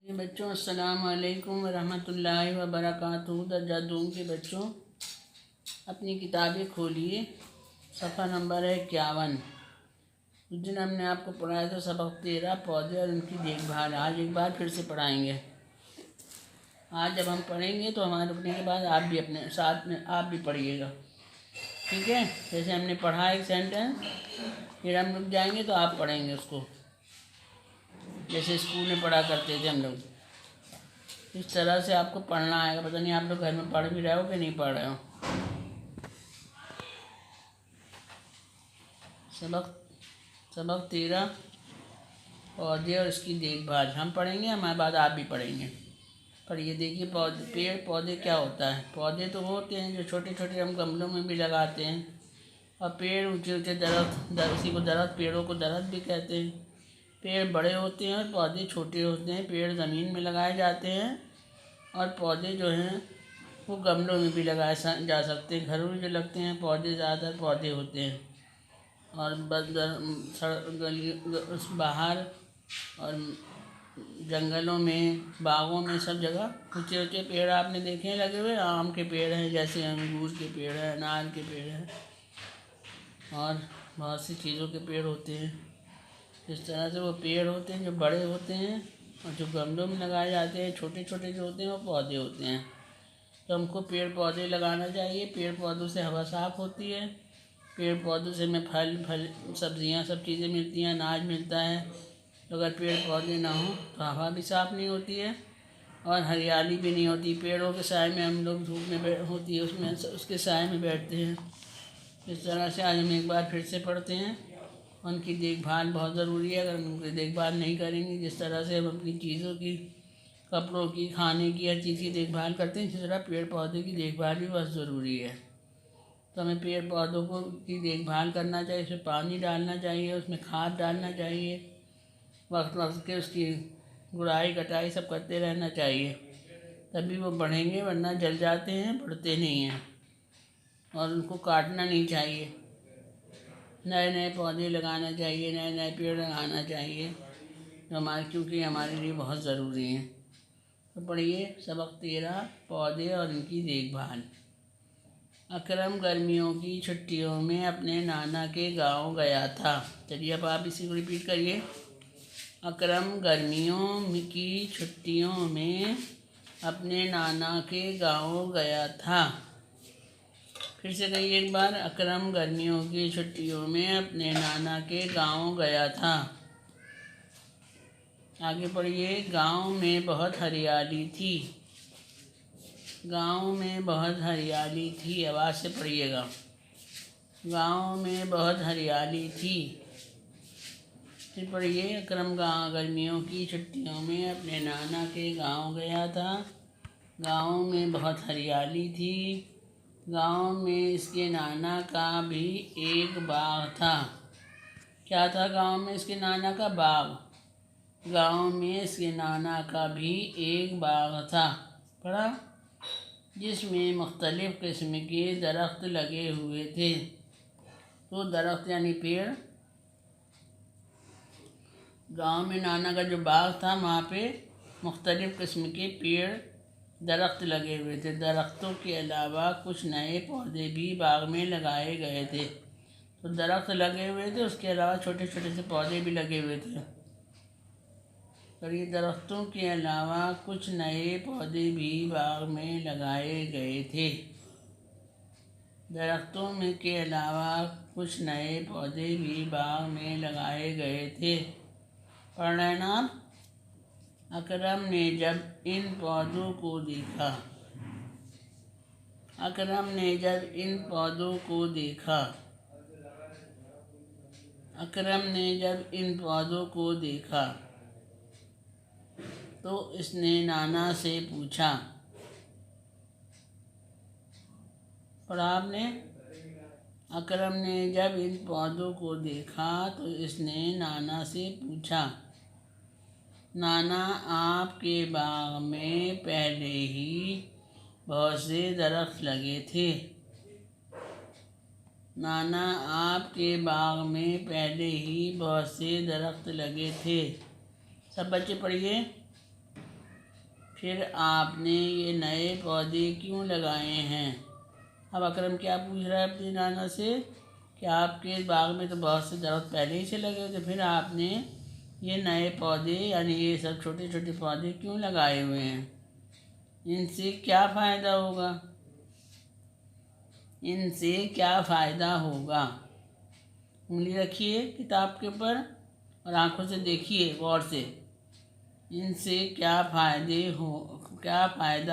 ये बच्चों अस्सलाम वालेकुम वरहमतुल्लाहि वबरकातुहू। दर्जा दूम के बच्चों अपनी किताबें खोलिए। सफ़ा नंबर है 51। उस दिन हमने आपको पढ़ाया था सबक 13 पौधे और उनकी देखभाल। आज एक बार फिर से पढ़ाएंगे। आज जब हम पढ़ेंगे तो हमारे रुकने के बाद आप भी अपने साथ में आप भी पढ़िएगा, ठीक है। जैसे हमने पढ़ा एक सेंटेंस, फिर हम रुक जाएंगे तो आप पढ़ेंगे उसको, जैसे स्कूल में पढ़ा करते थे हम लोग। इस तरह से आपको पढ़ना आएगा। पता नहीं आप लोग घर में पढ़ भी रहे हो कि नहीं पढ़ रहे हो। सबक 13 पौधे और इसकी देखभाल हम पढ़ेंगे, हमारे बाद आप भी पढ़ेंगे। पर ये देखिए पेड़ पौधे क्या होता है। पौधे तो वो होते हैं जो छोटे छोटे हम गमलों में भी लगाते हैं, और पेड़ ऊंचे ऊंचे दरख्त, उसी को दरख्त, पेड़ों को दरख्त भी कहते हैं। पेड़ बड़े होते हैं और पौधे छोटे होते हैं। पेड़ ज़मीन में लगाए जाते हैं और पौधे जो हैं वो गमलों में भी लगाए जा सकते हैं। घरों में जो लगते हैं पौधे, ज़्यादातर पौधे होते हैं। और बाहर और जंगलों में, बागों में, सब जगह ऊंचे ऊंचे पेड़ आपने देखे हैं लगे हुए। आम के पेड़ हैं, जैसे अंगूर के पेड़ हैं, अनार के पेड़ हैं, और बहुत सी चीज़ों के पेड़ होते हैं। इस तरह से वो पेड़ होते हैं जो बड़े होते हैं, और जो गमलों में लगाए जाते हैं छोटे छोटे जो होते हैं वो पौधे होते हैं। तो हमको पेड़ पौधे लगाना चाहिए। पेड़ पौधों से हवा साफ़ होती है। पेड़ पौधों से हमें फल सब्जियां, सब चीज़ें मिलती हैं, अनाज मिलता है। तो अगर पेड़ पौधे ना हो तो हवा भी साफ़ नहीं होती है और हरियाली भी नहीं होती। पेड़ों के साए में हम लोग, धूप में होती है उसमें, उसके साए में बैठते हैं। इस तरह से आज हम एक बार फिर से पढ़ते हैं। उनकी देखभाल बहुत ज़रूरी है। अगर उनकी देखभाल नहीं करेंगे, जिस तरह से हम अपनी चीज़ों की, कपड़ों की, खाने की, हर चीज़ की देखभाल करते हैं, इसी तरह पेड़ पौधे की देखभाल भी बहुत ज़रूरी है। तो हमें पेड़ पौधों को की देखभाल करना चाहिए, उसमें पानी डालना चाहिए, उसमें खाद डालना चाहिए, वक्त वक्त के उसकी गुड़ाई कटाई सब करते रहना चाहिए, तभी वो बढ़ेंगे। वरना जल जाते हैं, बढ़ते नहीं हैं। और उनको काटना नहीं चाहिए। नए नए पौधे लगाना चाहिए, नए नए पेड़ लगाना चाहिए, क्योंकि हमारे लिए बहुत ज़रूरी हैं। तो पढ़िए सबक 13 पौधे और इनकी देखभाल। अकरम गर्मियों की छुट्टियों में अपने नाना के गांव गया था। चलिए अब आप इसी को रिपीट करिए। अकरम गर्मियों की छुट्टियों में अपने नाना के गांव गया था। फिर से कहिए एक बार। अकरम गर्मियों की छुट्टियों में अपने नाना के गांव गया था। आगे पढ़िए। गांव में बहुत हरियाली थी। गांव में बहुत हरियाली थी। आवाज़ से पढ़िएगा। गांव में बहुत हरियाली थी। फिर पढ़िए। अकरम गर्मियों की छुट्टियों में अपने नाना के गांव गया था। गांव में बहुत हरियाली थी। गांव में इसके नाना का भी एक बाग था। क्या था गांव में इसके नाना का? बाग। गांव में इसके नाना का भी एक बाग था, पढ़ा, जिसमें मुख्तलिफ़ किस्म के दरख्त लगे हुए थे। तो दरख्त यानी पेड़। गांव में नाना का जो बाग था वहाँ पे मुख्तलिफ़ किस्म के पेड़, दरख्त लगे हुए थे। दरख्तों के अलावा कुछ नए पौधे भी बाग में लगाए गए थे। तो दरख्त लगे हुए थे, उसके अलावा छोटे छोटे से पौधे भी लगे हुए थे। और ये दरख्तों के अलावा कुछ नए पौधे भी बाग में लगाए गए थे। दरख्तों में के अलावा कुछ नए पौधे भी बाग में लगाए गए थे। पढ़ रहे हैं ना आप? अकरम ने जब इन पौधों को देखा। अकरम ने जब इन पौधों को देखा। अकरम ने जब इन पौधों को देखा तो इसने नाना से पूछा। पढ़ा आपने? अकरम ने जब इन पौधों को देखा तो इसने नाना से पूछा, नाना, आपके बाग में पहले ही बहुत से दरख्त लगे थे। नाना, आपके बाग में पहले ही बहुत से दरख्त लगे थे। सब बच्चे पढ़िए। फिर आपने ये नए पौधे क्यों लगाए हैं। अब अकरम क्या पूछ रहा है अपने नाना से कि आपके बाग में तो बहुत से दरख्त पहले ही से लगे हुए थे, फिर आपने ये नए पौधे यानी ये सब छोटे छोटे पौधे क्यों लगाए हुए हैं, इनसे क्या फ़ायदा होगा, इनसे क्या फ़ायदा होगा। उंगली रखिए किताब के ऊपर और आंखों से देखिए गौर से, इनसे क्या फ़ायदा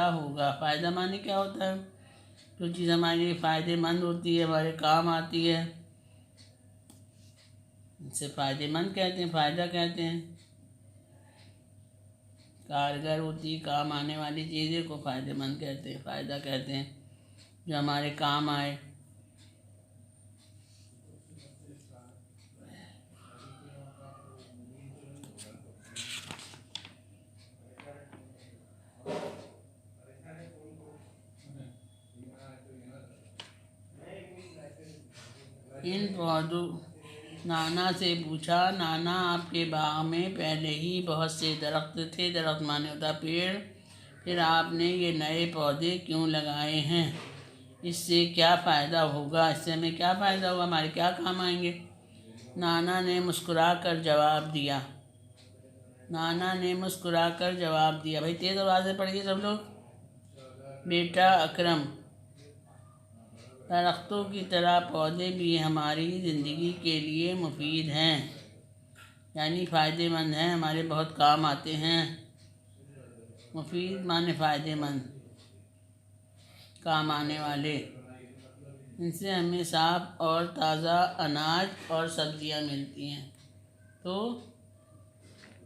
होगा। फ़ायदा माने क्या होता है, जो चीज़ हमारे लिए फ़ायदेमंद होती है, हमारे काम आती है, इनसे फ़ायदेमंद कहते हैं, फ़ायदा कहते हैं। कारगर होती, काम आने वाली चीज़ें को फ़ायदेमंद कहते हैं, फ़ायदा कहते हैं, जो हमारे काम आए। इन पौधों नाना से पूछा, नाना आपके बाग में पहले ही बहुत से दरख्त थे, दरख्त माने होता पेड़, फिर आपने ये नए पौधे क्यों लगाए हैं, इससे क्या फ़ायदा होगा, इससे हमें क्या फ़ायदा होगा, हमारे क्या काम आएंगे। नाना ने मुस्कुरा कर जवाब दिया, नाना ने मुस्कुरा कर जवाब दिया। भाई तेज़ आवाज़ से पढ़िए सब लोग। बेटा अकरम, दरख्तों की तरह पौधे भी हमारी ज़िंदगी के लिए मुफीद हैं, यानी फ़ायदेमंद हैं, हमारे बहुत काम आते हैं। मुफीद माने फ़ायदेमंद, काम आने वाले। इनसे हमें साफ़ और ताज़ा अनाज और सब्ज़ियाँ मिलती हैं। तो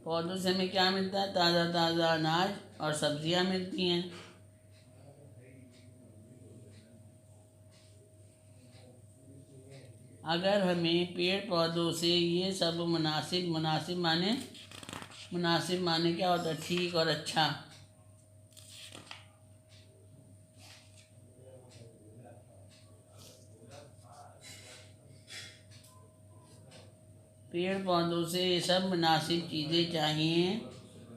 पौधों से हमें क्या मिलता है, ताज़ा ताज़ा अनाज और सब्ज़ियाँ मिलती हैं। अगर हमें पेड़ पौधों से ये सब मुनासिब माने क्या होता है, ठीक और अच्छा। पेड़ पौधों से ये सब मुनासिब चीज़ें चाहिए,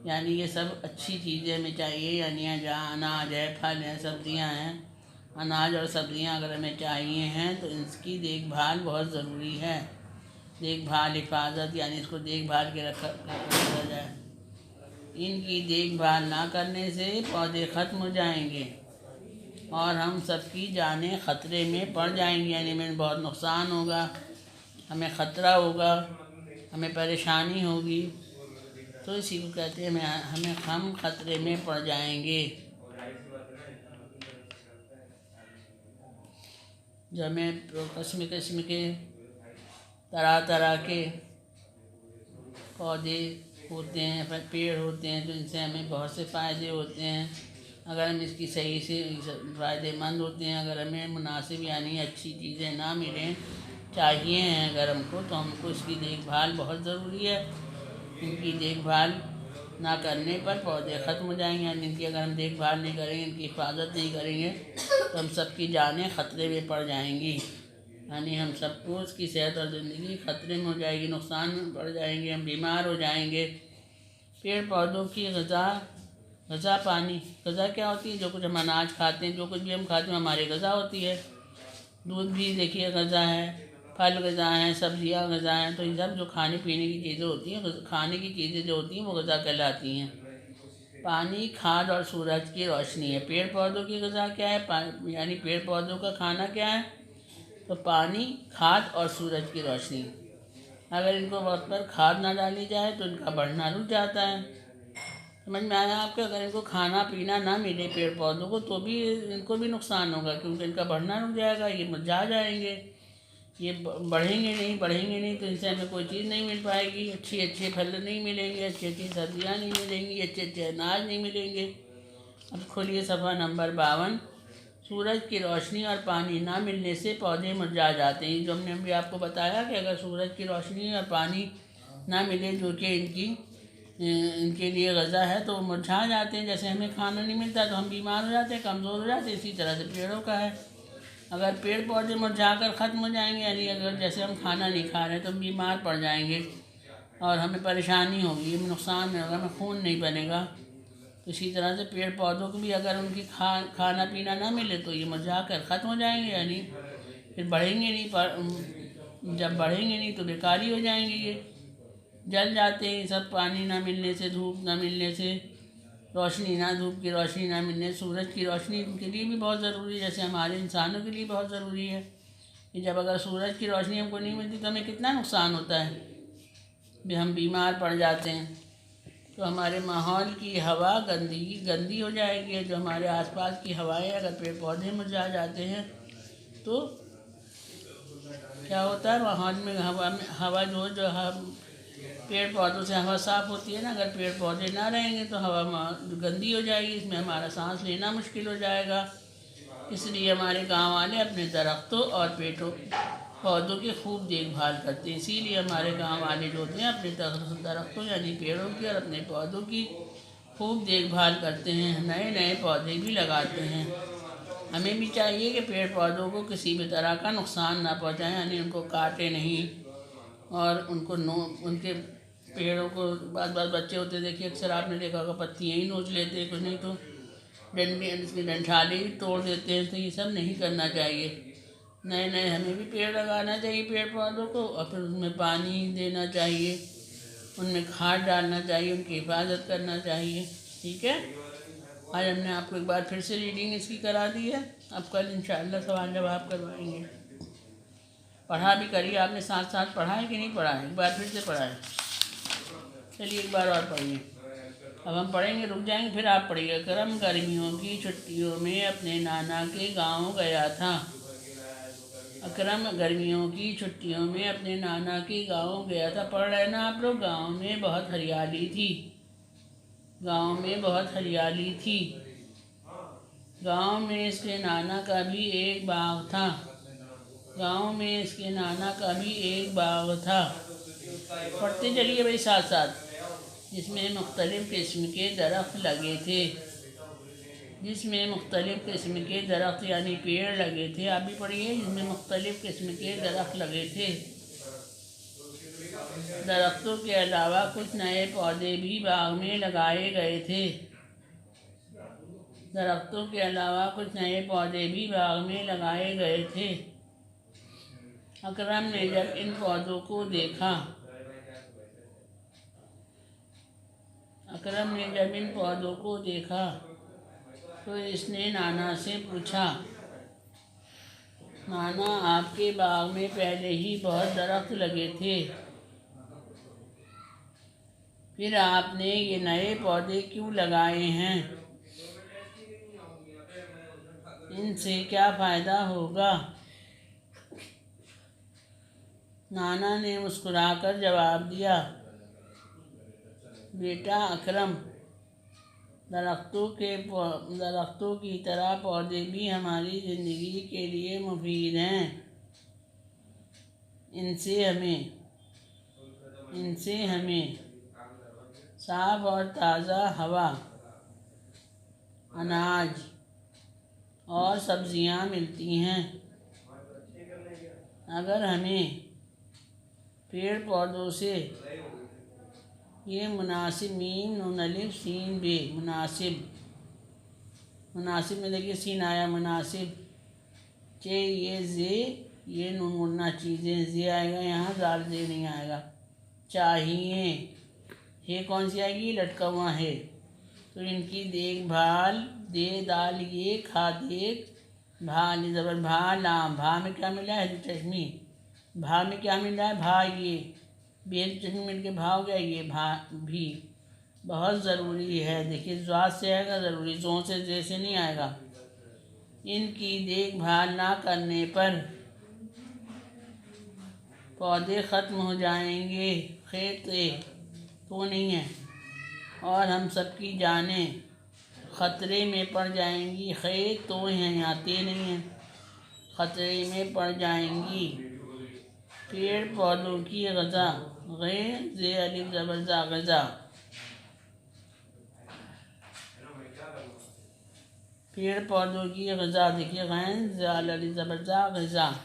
यानी ये सब अच्छी चीज़ें हमें चाहिए, यानी जहाँ अनाज है, फल हैं, सब्ज़ियाँ हैं। अनाज और सब्ज़ियाँ अगर हमें चाहिए हैं तो इसकी देखभाल बहुत ज़रूरी है। देखभाल, हिफाजत, यानी इसको देखभाल के रखा जाए। इनकी देखभाल ना करने से पौधे ख़त्म हो जाएंगे और हम सबकी जानें ख़तरे में पड़ जाएंगी, यानी हमें बहुत नुकसान होगा, हमें ख़तरा होगा, हमें परेशानी होगी। तो इसी को कहते हैं हम ख़तरे में पड़ जाएंगे। जो हमें किस्म किस्म के तरह तरह के पौधे होते हैं, पेड़ होते हैं, तो इनसे हमें बहुत से फ़ायदे होते हैं। अगर हम इसकी सही से फ़ायदेमंद होते हैं, अगर हमें मुनासिब यानी अच्छी चीज़ें ना मिलें, चाहिए हैं अगर हमको, तो हमको इसकी देखभाल बहुत ज़रूरी है। इनकी देखभाल ना करने पर पौधे ख़त्म हो जाएंगे, यानी इनकी अगर हम देखभाल नहीं करेंगे, इनकी हिफाजत नहीं करेंगे, तो हम सबकी जानें ख़तरे में पड़ जाएंगी, यानी हम सबको उसकी सेहत और ज़िंदगी ख़तरे में हो जाएगी, नुकसान में पड़ जाएंगे, हम बीमार हो जाएंगे। पेड़ पौधों की ग़ज़ा पानी, ग़ज़ा क्या होती है, जो कुछ हम अनाज खाते हैं, जो कुछ भी हम खाते हैं हमारी ग़ज़ा होती है। दूध भी देखिए ग़ज़ा है, फल ग़ज़ा हैं, सब्ज़ियाँ ग़ज़ा हैं। तो ये सब जो खाने पीने की चीज़ें होती हैं, खाने की चीज़ें जो होती हैं वो ग़ज़ा कहलाती हैं। पानी, खाद और सूरज की रोशनी है। पेड़ पौधों की ग़ज़ा क्या है, यानी पेड़ पौधों का खाना क्या है, तो पानी, खाद और सूरज की रोशनी। अगर इनको वक्त पर खाद ना डाली जाए तो इनका बढ़ना रुक जाता है। समझ में आया आपको। अगर इनको खाना पीना ना मिले पेड़ पौधों को तो भी इनको भी नुकसान होगा, क्योंकि इनका बढ़ना रुक जाएगा, ये मुरझा जाएंगे, ये बढ़ेंगे नहीं, तो इनसे हमें कोई चीज़ नहीं मिल पाएगी, अच्छे फल नहीं मिलेंगे, अच्छी सब्जियां नहीं मिलेंगी, अच्छे अनाज नहीं मिलेंगे। अब खोलिए सफ़ा नंबर 52। सूरज की रोशनी और पानी ना मिलने से पौधे मुरझा जाते हैं। जो हमने अभी आपको बताया कि अगर सूरज की रोशनी और पानी ना मिले, जो कि इनके लिए ग़ज़ा है, तो वो मुरझा जाते हैं। जैसे हमें खाना नहीं मिलता तो हम बीमार हो जाते हैं, कमज़ोर हो जाते हैं, इसी तरह से पेड़ों का है। अगर पेड़ पौधे मुरझा कर ख़त्म हो जाएंगे, यानी अगर जैसे हम खाना नहीं खा रहे तो हम बीमार पड़ जाएंगे और हमें परेशानी होगी, हमें नुकसान होगा, हमें खून नहीं बनेगा। इसी तरह से पेड़ पौधों को भी अगर उनकी खाना पीना ना मिले तो ये मुरझा कर ख़त्म हो जाएंगे, यानी फिर बढ़ेंगे नहीं। पर जब बढ़ेंगे नहीं तो बेकार ही हो जाएंगे, ये जल जाते हैं सब, पानी ना मिलने से, धूप ना मिलने से, रोशनी ना, धूप की रोशनी ना मिलने, सूरज की रोशनी उनके लिए भी बहुत ज़रूरी है, जैसे हमारे इंसानों के लिए बहुत ज़रूरी है कि जब अगर सूरज की रोशनी हमको नहीं मिलती तो हमें कितना नुकसान होता है, भी हम बीमार पड़ जाते हैं। तो हमारे माहौल की हवा गंदी हो जाएगी। जो हमारे आसपास की हवाएं, अगर पेड़ पौधे मुरझा जाते हैं तो क्या होता है, माहौल में हवा जो हम पेड़ पौधों से हवा साफ़ होती है ना, अगर पेड़ पौधे ना रहेंगे तो हवा गंदी हो जाएगी, इसमें हमारा सांस लेना मुश्किल हो जाएगा। इसलिए हमारे गांव वाले अपने दरख्तों और पेड़ों पौधों की खूब देखभाल करते हैं। इसीलिए हमारे गांव वाले जो होते हैं अपने दरख्तों यानी पेड़ों की और अपने पौधों की खूब देखभाल करते हैं, नए नए पौधे भी लगाते हैं। हमें भी चाहिए कि पेड़ पौधों को किसी भी तरह का नुकसान ना पहुंचाएं, यानी उनको काटे नहीं और उनके पेड़ों को बाद बच्चे होते देखिए, अक्सर आपने देखा होगा पत्तियाँ ही नोच लेते हैं, कुछ नहीं तो डंडे इसके डंठाले ही तोड़ देते हैं। तो ये सब नहीं करना चाहिए। नए नए हमें भी पेड़ लगाना चाहिए, पेड़ पौधों को, और फिर उसमें पानी देना चाहिए, उनमें खाद डालना चाहिए, उनकी हिफाजत करना चाहिए। ठीक है, आज हमने आपको एक बार फिर से रीडिंग इसकी करा दी है। अब कल इंशाअल्लाह सवाल जवाब करवाएंगे। पढ़ा भी करिए, आपने साथ साथ पढ़ा है कि नहीं पढ़ा है, एक बार फिर से पढ़ा है। चलिए एक बार और पढ़िए। अब हम पढ़ेंगे, रुक जाएंगे, फिर आप पढ़िए। अकरम गर्मियों की छुट्टियों में अपने नाना के गांव गया था। अकरम गर्मियों की छुट्टियों में अपने नाना के गांव गया था। पढ़ रहे ना आप लोग। गांव में बहुत हरियाली थी। गांव में बहुत हरियाली थी। गांव में इसके नाना का भी एक बाग था। गांव में इसके नाना का भी एक बाग था। पढ़ते चलिए भाई साथ साथ। जिसमें मुख्तलिफ़ किस्म के दरख्त लगे थे। जिसमें मुख्तलिफ़ किस्म के दरख्त यानी पेड़ लगे थे। आप भी पढ़िए, जिसमें मुख्तलिफ़ किस्म के दरख्त लगे थे। दरख्तों के अलावा कुछ नए पौधे भी बाग में लगाए गए थे। दरख्तों के अलावा कुछ नए पौधे भी बाग में लगाए गए थे। अकरम ने जब इन पौधों को देखा अकरम ने जब इन पौधों को देखा तो इसने नाना से पूछा, नाना आपके बाग में पहले ही बहुत दरख्त लगे थे, फिर आपने ये नए पौधे क्यों लगाए हैं? इनसे क्या फ़ायदा होगा? नाना ने मुस्कुराकर जवाब दिया, बेटा अकरम, दरख्तों की तरह पौधे भी हमारी ज़िंदगी के लिए मुफीद हैं। इनसे हमें साफ़ और ताज़ा हवा, अनाज और सब्ज़ियाँ मिलती हैं। अगर हमें पेड़ पौधों से ये मुनासिब, मीम नून अलिफ सीन बे, मुनासिब में देखिए सीन आया, मुनासिब, चे ये जे, ये नून मुड़ना, चीज़ें जे आएगा यहाँ, जाल जे नहीं आएगा। चाहिए, हे कौन सी आएगी, लटका हुआ है, तो इनकी देखभाल, दे दाल ये, खा देख, भा ज़बर भा लाम, भा में क्या मिला है, चश्मी, भा में क्या मिला है, भा ये, बेल चश्मी मिल के भा हो गया, ये भा भी बहुत ज़रूरी है। देखिए ज़्वाद से आएगा ज़रूरी, ज़ों से जैसे नहीं आएगा। इनकी देखभाल ना करने पर पौधे ख़त्म हो जाएंगे, खेत तो नहीं है, और हम सबकी जानें ख़तरे में पड़ जाएंगी। खेत तो हैं, आते नहीं हैं, ख़तरे में पड़ जाएंगी। पेड़ पौधों की ग़ज़ा, ग़े ज़े अलिफ ज़बर ज़ा, ग़ज़ा, पेड़ पौधों की ग़ज़ा, देखिए गैन ज़ाल अलिफ ज़बर ज़ा, ग़ज़ा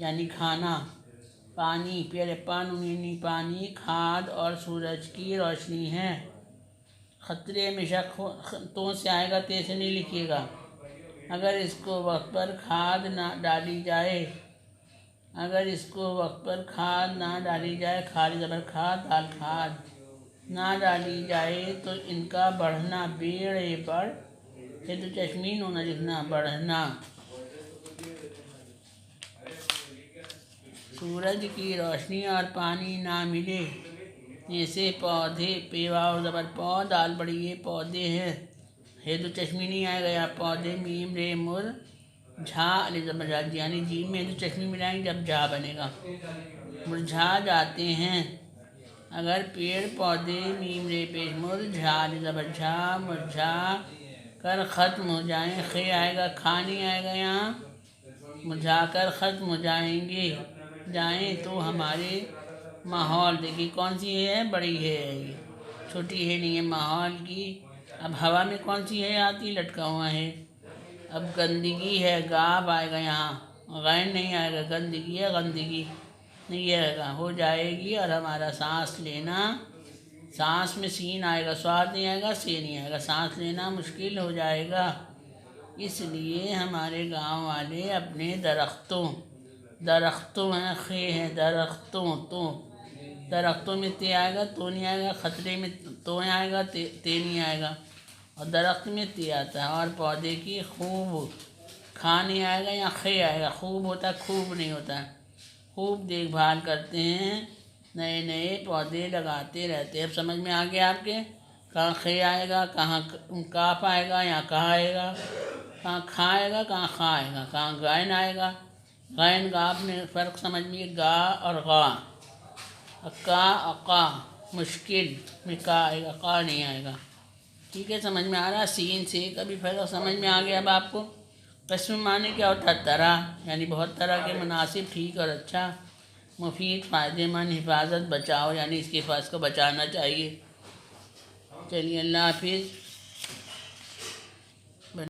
यानी खाना, पानी, पेड़ पानी, खाद और सूरज की रोशनी है। खतरे हमेशा तो से आएगा, ते से नहीं लिखिएगा। अगर इसको वक्त पर खाद ना डाली जाए, अगर इसको वक्त पर खाद ना डाली जाए, खाद ज़बर खाद दाल खाद ना डाली जाए तो इनका बढ़ना, बेड़े बढ़ ये तो चश्मीन होना लिखना, बढ़ना। सूरज की रोशनी और पानी ना मिले, जैसे पौधे, पेवा और ज़बर पौ दाल बड़ी ये पौधे हैं, है तो चश्मी नहीं आएगा यहाँ। पौधे मीम रे मुर झा अली ज़बर झा, यानी जीम में तो चश्मी मिलाएंगे जब झा बनेगा, मुरझा जाते हैं। अगर पेड़ पौधे मीम रे पेश मुरझा अली ज़बर झा मुरझा कर ख़त्म हो जाएं, खे आएगा, खा नहीं आएगा यहाँ, मुरझा कर ख़त्म हो जाएंगे जाएं तो हमारे माहौल, देखिए कौन सी है, बड़ी है ये, छोटी है नहीं है, माहौल की। अब हवा में कौन सी है आती, लटका हुआ है। अब गंदगी है, गाब आएगा यहाँ, गैन नहीं आएगा, गंदगी है, गंदगी नहीं आएगा, हो जाएगी। और हमारा सांस लेना, सांस में सीन आएगा, स्वाद नहीं आएगा, से नहीं आएगा, सांस लेना मुश्किल हो जाएगा। इसलिए हमारे गांव वाले अपने दरख्तों हैं, खे हैं दरख्तों, तो दरख्तों में ते आएगा, तो नहीं आएगा, खतरे में तो आएगा, ते नहीं आएगा, और दरख्त में ते आता है। और पौधे की खूब, खा नहीं आएगा या खे आएगा, खूब होता है, खूब नहीं होता है, खूब देखभाल करते हैं, नए नए पौधे लगाते रहते हैं। अब समझ में आ गया आपके, कहाँ खे आएगा, कहाँ काफ आएगा, या कहाँ आएगा, कहाँ खा आएगा, कहाँ खा आएगा, कहाँ गायन आएगा, गायन गाफ में फ़र्क समझ में, गा और गा, अक्का अक्का मुश्किल में का आएगा, का नहीं आएगा। ठीक है, समझ में आ रहा, सीन से का भी फ़र्क समझ में आ गया अब आपको। कस्म माने क्या होता है, तरह, यानी बहुत तरह के, मुनासिब, ठीक और अच्छा, मुफीद, फ़ायदेमंद, हिफाजत, बचाओ, यानी इसके हिफाजत को बचाना चाहिए। चलिए, अल्लाह हाफिज़।